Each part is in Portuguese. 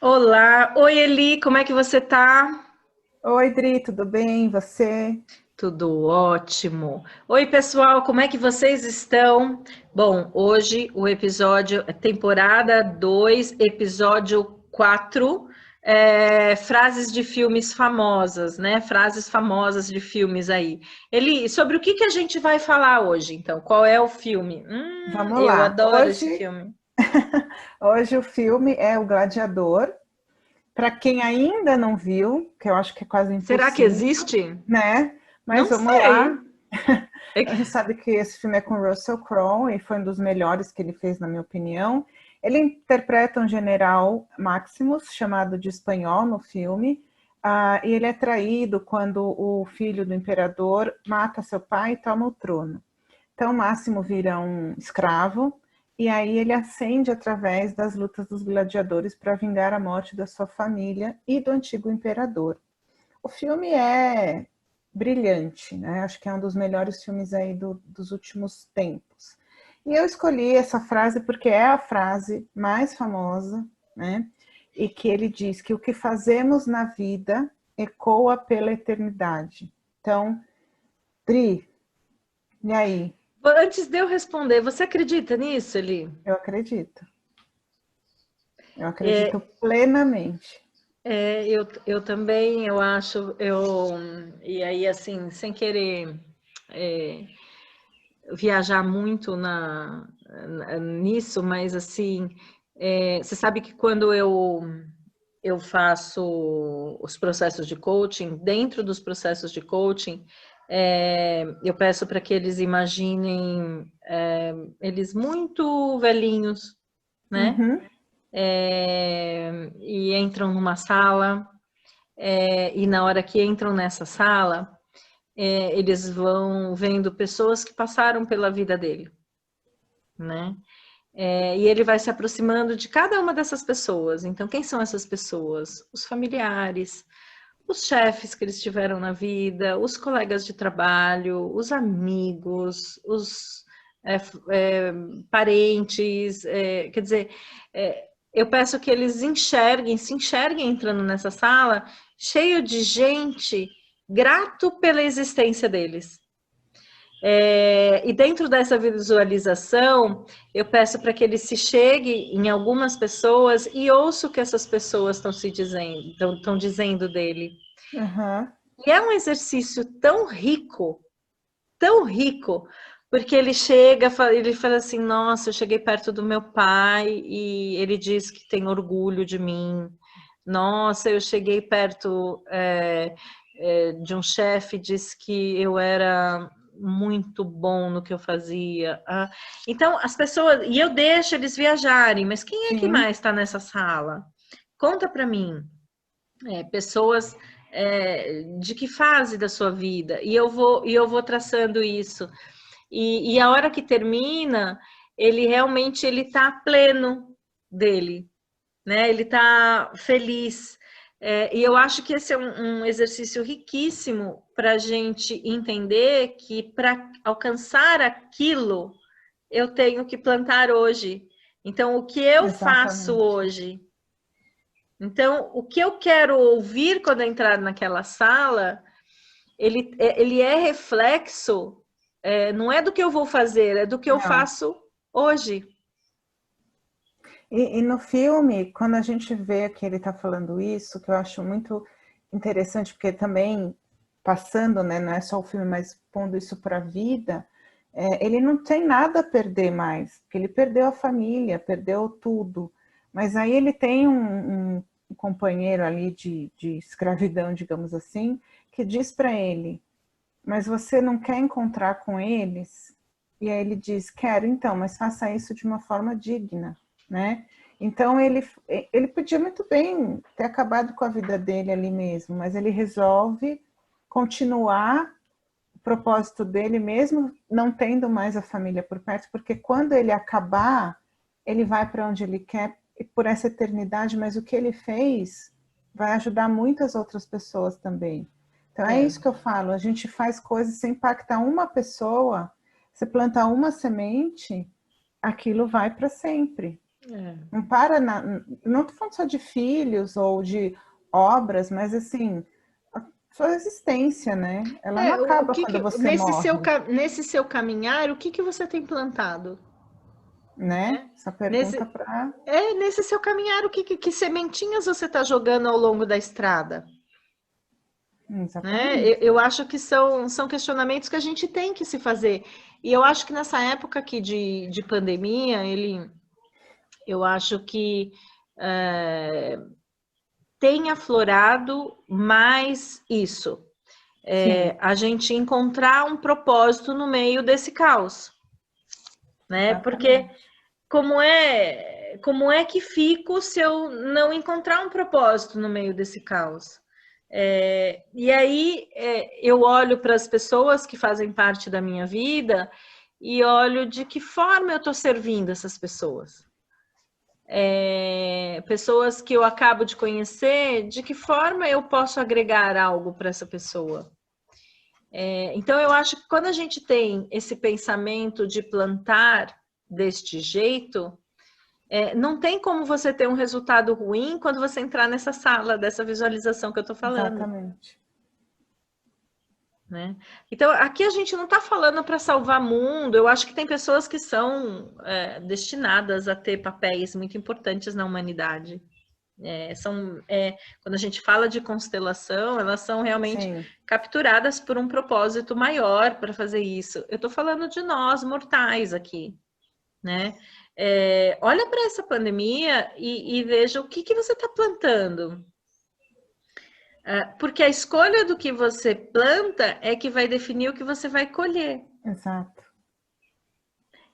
Olá, oi Eli, como é que você tá? Oi, Dri, tudo bem? E você? Tudo ótimo. Oi pessoal, como é que vocês estão? Bom, hoje o episódio é temporada 2, episódio 4, frases de filmes famosas, né? Frases famosas de filmes aí. Eli, sobre o que que a gente vai falar hoje, então? Qual é o filme? Vamos Eu lá. adoro esse Hoje, filme. hoje o filme é O Gladiador. Para quem ainda não viu, que eu acho que é quase Será que impossível, existe? né? Mas Não vamos lá. sei. É A gente sabe que esse filme é com Russell Crowe e foi um dos melhores que ele fez, na minha opinião. Ele interpreta um general Maximus, chamado de espanhol no filme, e ele é traído quando o filho do imperador mata seu pai e toma o trono. Então, Máximo vira um escravo, e aí ele ascende através das lutas dos gladiadores para vingar a morte da sua família e do antigo imperador. O filme é brilhante, né? Acho que é um dos melhores filmes aí dos últimos tempos. E eu escolhi essa frase porque é a frase mais famosa, né? E que ele diz que o que fazemos na vida ecoa pela eternidade. Então, Dri, e aí? Antes de eu responder, você acredita nisso, Eli? Eu acredito. Eu acredito É, plenamente. eu também, eu acho, e aí assim, sem querer é, viajar muito nisso, mas assim, você sabe que quando eu faço os processos de coaching, dentro dos processos de coaching, eu peço para que eles imaginem eles muito velhinhos, né? Uhum, E entram numa sala, e na hora que entram nessa sala, eles vão vendo pessoas que passaram pela vida dele, né? E ele vai se aproximando de cada uma dessas pessoas. Então, quem são essas pessoas? Os familiares, os chefes que eles tiveram na vida, os colegas de trabalho, os amigos, os é, é, parentes, quer dizer, eu peço que eles se enxerguem entrando nessa sala cheio de gente grato pela existência deles. E dentro dessa visualização, eu peço para que ele se chegue em algumas pessoas e ouça o que essas pessoas estão se dizendo, estão dizendo dele. uhum. E é um exercício tão rico, porque ele chega, ele fala assim, nossa, eu cheguei perto do meu pai e ele diz que tem orgulho de mim. Nossa, eu cheguei perto de um chefe, disse que eu era muito bom no que eu fazia. Então, as pessoas, e eu deixo eles viajarem, mas quem é que Sim. mais está nessa sala? Conta para mim. Pessoas de que fase da sua vida? E eu vou traçando isso. E a hora que termina, ele realmente ele está pleno dele, né? Ele está feliz. E eu acho que esse é um exercício riquíssimo para a gente entender que para alcançar aquilo, eu tenho que plantar hoje. Então, o que eu faço Exatamente. hoje? Então, o que eu quero ouvir quando entrar naquela sala, ele é reflexo, não é do que eu vou fazer, é do que eu Não. faço hoje. E no filme, quando a gente vê que ele está falando isso, que eu acho muito interessante, porque também passando, né, não é só o filme, mas pondo isso para a vida, ele não tem nada a perder mais, porque ele perdeu a família, perdeu tudo. Mas aí ele tem um companheiro ali de escravidão, digamos assim, que diz para ele: mas você não quer encontrar com eles? E aí ele diz: quero então, mas faça isso de uma forma digna, né? Então ele podia muito bem ter acabado com a vida dele ali mesmo, mas ele resolve continuar o propósito dele mesmo não tendo mais a família por perto, porque quando ele acabar, ele vai para onde ele quer por essa eternidade, mas o que ele fez vai ajudar muitas outras pessoas também. Então é É, isso que eu falo, a gente faz coisas sem impactar uma pessoa, você planta uma semente, aquilo vai para sempre. Não para não estou falando só de filhos ou de obras, mas assim, a sua existência, né? Ela não acaba quando você morre, nesse seu caminhar, o que você tem plantado? né? Essa pergunta para... Nesse seu caminhar, que sementinhas você está jogando ao longo da estrada? Né? Eu acho que são questionamentos que a gente tem que se fazer. E eu acho que nessa época aqui de pandemia, eu acho que tem aflorado mais isso. A gente encontrar um propósito no meio desse caos. Né? Porque como é que fico se eu não encontrar um propósito no meio desse caos? E aí eu olho para as pessoas que fazem parte da minha vida e olho de que forma eu estou servindo essas pessoas. Pessoas que eu acabo de conhecer, de que forma eu posso agregar algo para essa pessoa. Então eu acho que quando a gente tem esse pensamento de plantar deste jeito, não tem como você ter um resultado ruim quando você entrar nessa sala, dessa visualização que eu estou falando. Exatamente. Né? Então, aqui a gente não está falando para salvar mundo. Eu acho que tem pessoas que são destinadas a ter papéis muito importantes na humanidade. Quando a gente fala de constelação, elas são realmente capturadas por um propósito maior para fazer isso. Eu estou falando de nós, mortais, aqui. Né? Olha para essa pandemia e veja o que você está plantando. Porque a escolha do que você planta é que vai definir o que você vai colher. Exato.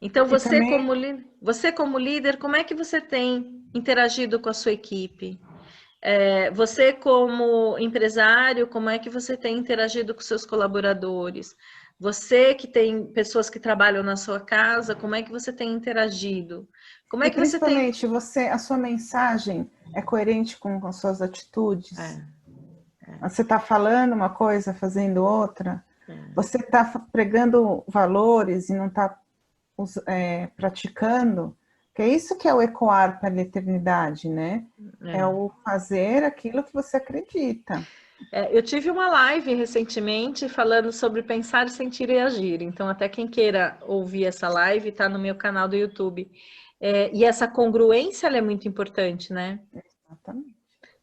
Então, você como líder, como é que você tem interagido com a sua equipe? Você como empresário, como é que você tem interagido com seus colaboradores? Você que tem pessoas que trabalham na sua casa, como é que você tem interagido? Como é que principalmente a sua mensagem é coerente com as suas atitudes? Você está falando uma coisa, fazendo outra? Você está pregando valores e não está praticando? Que é isso que é o ecoar para a eternidade, né? É o fazer aquilo que você acredita. Eu tive uma live recentemente falando sobre pensar, sentir e agir. Então, até quem queira ouvir essa live, está no meu canal do YouTube. E essa congruência ela é muito importante, né? Exatamente.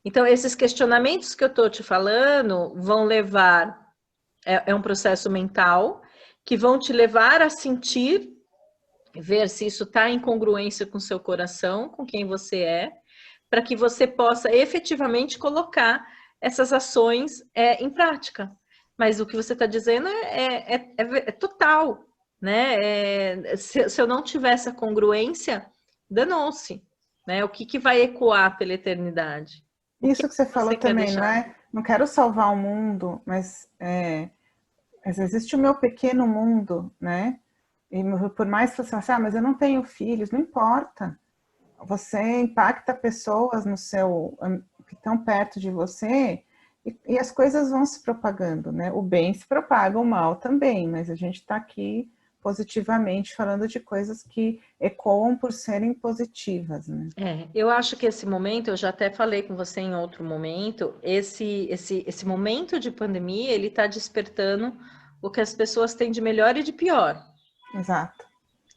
Então, esses questionamentos que eu estou te falando vão levar... É um processo mental que vão te levar a sentir, ver se isso está em congruência com o seu coração, com quem você é, para que você possa efetivamente colocar essas ações em prática. Mas o que você está dizendo é total, né? Se eu não tiver essa congruência, danou-se, né? O que vai ecoar pela eternidade? Isso que você falou também, não é? Não quero salvar o mundo, mas existe o meu pequeno mundo, né? E por mais que você fale, mas eu não tenho filhos, não importa. Você impacta pessoas que estão perto de você e as coisas vão se propagando, né? O bem se propaga, o mal também, mas a gente está aqui positivamente falando de coisas que ecoam por serem positivas, né? Eu acho que esse momento, eu já até falei com você em outro momento, esse momento de pandemia, ele está despertando o que as pessoas têm de melhor e de pior. Exato.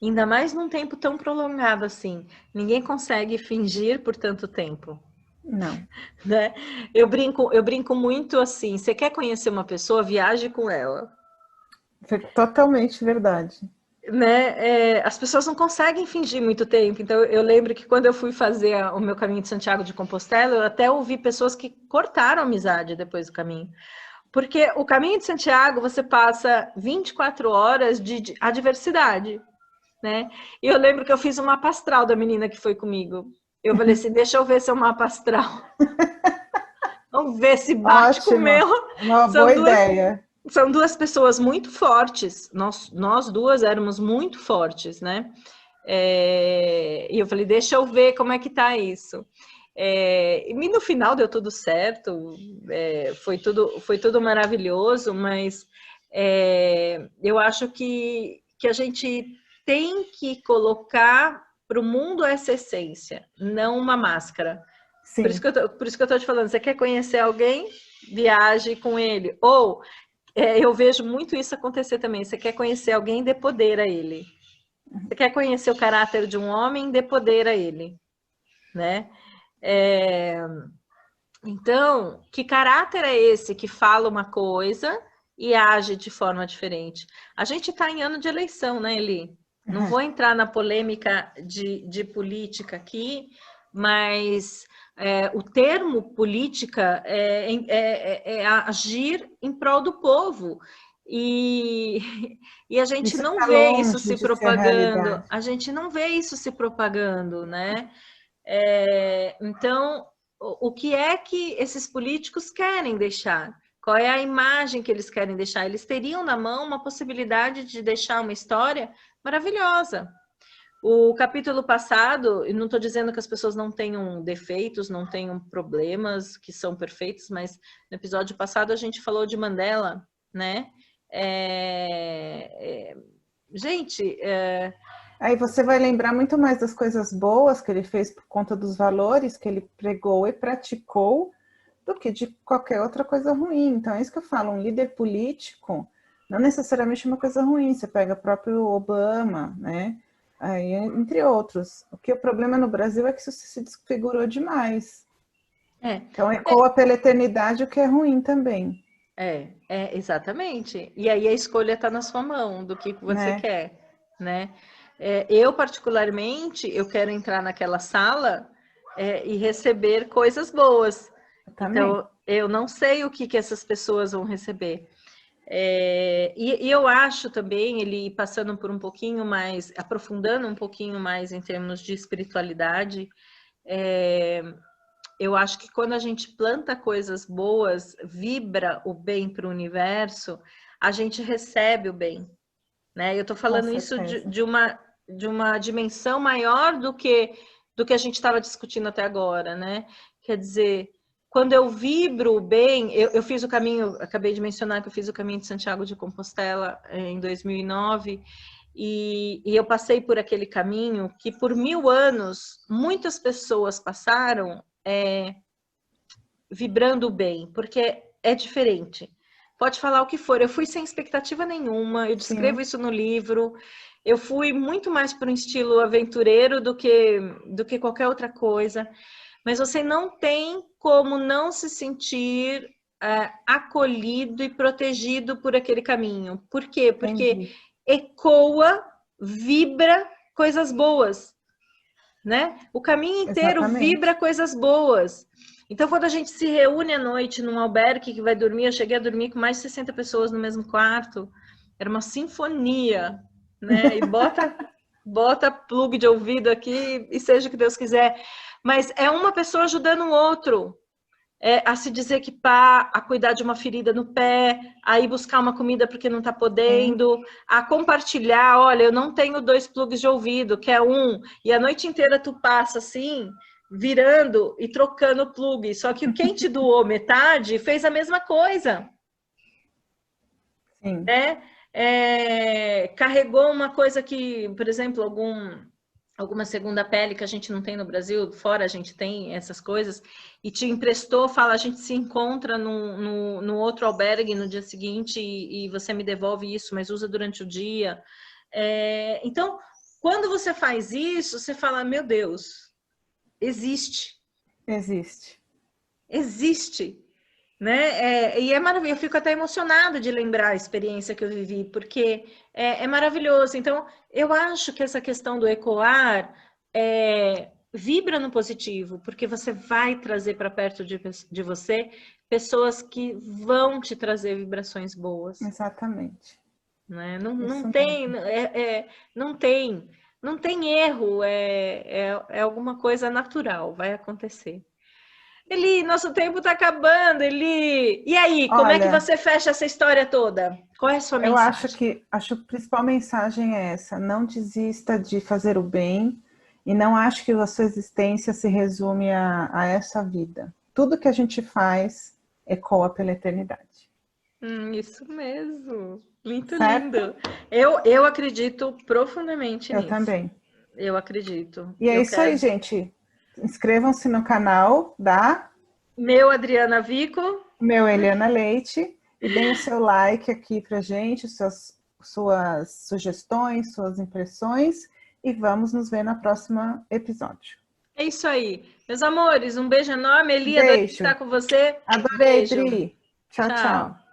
Ainda mais num tempo tão prolongado assim. Ninguém consegue fingir por tanto tempo. Não. Né? Eu brinco muito assim, você quer conhecer uma pessoa, viaje com ela. É totalmente verdade. Né? As pessoas não conseguem fingir muito tempo. Então, eu lembro que quando eu fui fazer o meu caminho de Santiago de Compostela, eu até ouvi pessoas que cortaram a amizade depois do caminho. Porque o caminho de Santiago, você passa 24 horas de adversidade. Né? E eu lembro que eu fiz um mapa astral da menina que foi comigo. Eu falei assim, deixa eu ver seu mapa astral. Vamos ver se bate com o meu. Uma boa ideia. São duas pessoas muito fortes. Nós duas éramos muito fortes, né? E eu falei, deixa eu ver como é que tá isso. E no final deu tudo certo. Foi tudo maravilhoso, mas eu acho que a gente tem que colocar para o mundo essa essência, não uma máscara. Sim. Por isso que eu estou te falando, você quer conhecer alguém? Viaje com ele. Ou, eu vejo muito isso acontecer também, você quer conhecer alguém? Dê poder a ele. Você quer conhecer o caráter de um homem? Dê poder a ele. Né? Então, que caráter é esse que fala uma coisa e age de forma diferente? A gente está em ano de eleição, né, Eli? Não vou entrar na polêmica de política aqui, mas o termo política é agir em prol do povo. E a gente Isso não tá vê isso longe se de ser a propagando. realidade. A gente não vê isso se propagando, né? Então, o que é que esses políticos querem deixar? Qual é a imagem que eles querem deixar? Eles teriam na mão uma possibilidade de deixar uma história maravilhosa. O capítulo passado, e não estou dizendo que as pessoas não tenham defeitos, não tenham problemas que são perfeitos, mas no episódio passado a gente falou de Mandela, né? Gente, Aí você vai lembrar muito mais das coisas boas que ele fez por conta dos valores que ele pregou e praticou do que de qualquer outra coisa ruim. Então é isso que eu falo, um líder político não necessariamente uma coisa ruim. Você pega o próprio Obama, né? Aí, entre outros. O que o problema no Brasil é que isso se desfigurou demais. Então ecoa pela eternidade o que é ruim também. Exatamente. E aí a escolha está na sua mão, do que você Né? quer, né? Eu, particularmente, eu quero entrar naquela sala e receber coisas boas. Então, eu não sei o que essas pessoas vão receber. E eu acho também, ele passando por um pouquinho mais, aprofundando um pouquinho mais em termos de espiritualidade, eu acho que quando a gente planta coisas boas, vibra o bem para o universo, a gente recebe o bem, né? Eu estou falando isso de uma dimensão maior do que a gente estava discutindo até agora, né? Quer dizer, quando eu vibro o bem, eu fiz o caminho, acabei de mencionar que eu fiz o caminho de Santiago de Compostela em 2009, e eu passei por aquele caminho que por 1000 anos muitas pessoas passaram vibrando bem, porque é diferente. Pode falar o que for, eu fui sem expectativa nenhuma, eu descrevo isso no livro, eu fui muito mais para um estilo aventureiro do que qualquer outra coisa, mas você não tem como não se sentir acolhido e protegido por aquele caminho. Por quê? Porque ecoa, vibra coisas boas, né? O caminho inteiro vibra coisas boas. Então, quando a gente se reúne à noite num albergue que vai dormir, eu cheguei a dormir com mais de 60 pessoas no mesmo quarto, era uma sinfonia, né? E bota plug de ouvido aqui e seja o que Deus quiser. Mas é uma pessoa ajudando o outro a se desequipar, a cuidar de uma ferida no pé, a ir buscar uma comida porque não está podendo, a compartilhar, olha, eu não tenho 2 plugs de ouvido, quer um, e a noite inteira tu passa assim, virando e trocando o plug, só que quem te doou metade fez a mesma coisa. Sim. Carregou uma coisa que, por exemplo, alguma segunda pele que a gente não tem no Brasil, fora a gente tem essas coisas, e te emprestou, fala, a gente se encontra no outro albergue no dia seguinte e você me devolve isso, mas usa durante o dia. Então, quando você faz isso, você fala, meu Deus, existe. Existe. Né? E é maravilhoso, eu fico até emocionada de lembrar a experiência que eu vivi, porque é maravilhoso. Então, eu acho que essa questão do ecoar vibra no positivo, porque você vai trazer para perto de você pessoas que vão te trazer vibrações boas. Exatamente. Né? Não tem, não tem erro, é alguma coisa natural, vai acontecer. Eli, nosso tempo está acabando, Eli. E aí, como é que você fecha essa história toda? Qual é a sua mensagem? Acho que a principal mensagem é essa: não desista de fazer o bem e não acho que a sua existência se resume a essa vida. Tudo que a gente faz ecoa pela eternidade. Isso mesmo. Muito certo? Lindo. Eu acredito profundamente nisso. Eu também. Eu acredito. E é isso aí, gente. Inscrevam-se no canal da... Meu Adriana Vico. Meu Eliana Leite. E deem o seu like aqui pra gente, suas sugestões, suas impressões. E vamos nos ver no próximo episódio. É isso aí. Meus amores, um beijo enorme. Eli, adorei Beijo. estar com você. Adorei, Beijo. Dri. Tchau, tchau.